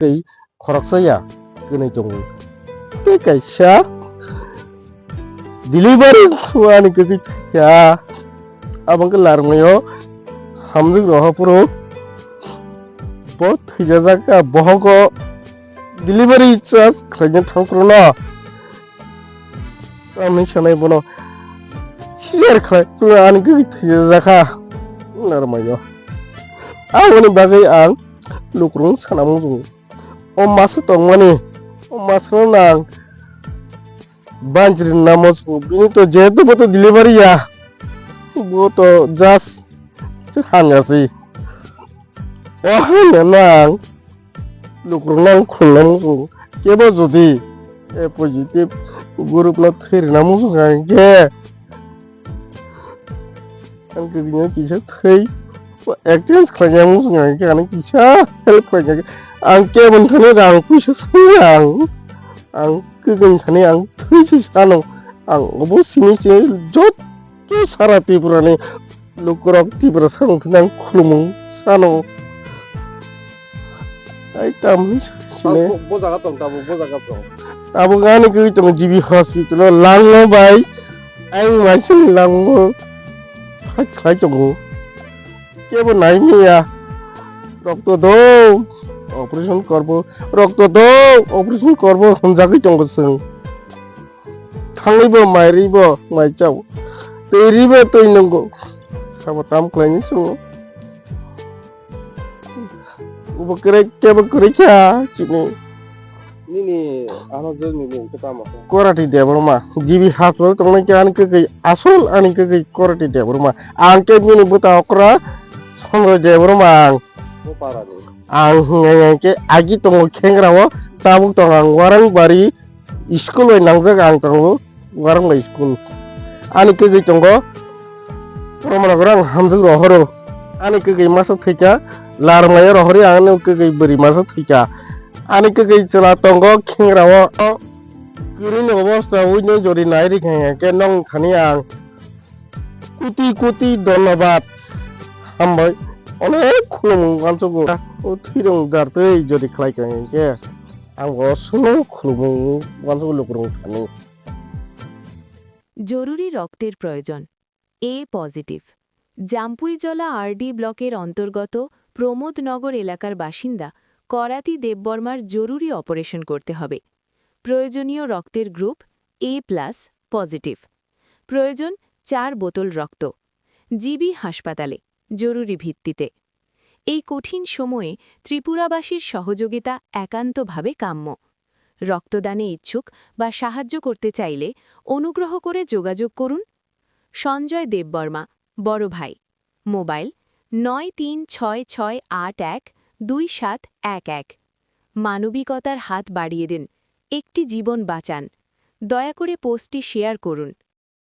Cái khoroksoya kini jong te kaisa delivery wani kiki ya abang kelar ngayo hamzuk roha puro bot hijazaka bohogo delivery charge khlainya thangpro na amni sanai bono share khlai puro ani kiki hijazaka narmayo angni bagai ang lukrung sanamung o masu tongmani o masu nang banjir namos bini to jetu boto delivery ya boto just hanya sih oh nang lukrung nang khulnam kebo jodi e positive group na thir namus ge ang kegnya kisa thei exchange khlanyang ngai ke an kisa help khlanya ang ke mon thane rang puisa sang ang kegeng thane ang thei sano ang obo sini se jot to sarati purane lukrok tibra sang thnang khulumung sano ai tam sine bojaga tong tabu gani ke tong GB hospital langlo bai ang masin langmo phai khai chong কেবল নাই মিয়া রক্ত দাও operation করব রক্ত দাও operation করব হনজাগै দंगसों थांनैबो माइरिबो माइचाव दैरिबो दैनंगौ साबताम क्लाइनि सं ubakere kebo kerecha chini nini ano jeng nini ketama korati debroma jibi hospital tongnai ke ani ke asol ani ke korati debroma angke mini buta okra songo debroma mo parani ang ngenge agi tongo khengrawo tabuk tong ang warang bari school oi nangjak ang tongo warang bai school ani ke tongo romana gorang hamjug rohoro ani ke masa thika larmaya rohori ani ke bari masa thika ani ke chela tongo khengrawo kirini অবস্থা উইনে জরি নাইরি khenge ke nong thani ang crore crore ধন্যবাদ হামবাই অনেক খুলুম গানসগো ও থিরং দারতৈ যদি খাই কে আঙ্গো Suno খুলুম গানসগো লুকরং Thani জরুরি রক্তের প্রয়োজন এ positive জাম্পুইজলা RD ব্লকের অন্তর্গত প্রমোদনগর এলাকার বাসিন্দা করাতি দেববর্মার জরুরি অপারেশন করতে হবে প্রয়োজনীয় রক্তের গ্রুপ এ+ পজিটিভ প্রয়োজন 4 বোতল রক্ত জিবি হাসপাতালে জরুরি ভিত্তিতে এই কঠিন সময়ে ত্রিপুরাবাসীর সহযোগিতা একান্তভাবে কাম্য রক্তদানে ইচ্ছুক বা সাহায্য করতে চাইলে অনুগ্রহ করে যোগাযোগ করুন সঞ্জয় দেববর্মা বড় ভাই মোবাইল 9366812711 মানবিকতার হাত বাড়িয়ে দিন একটি জীবন বাঁচান দয়া করে পোস্টটি শেয়ার করুন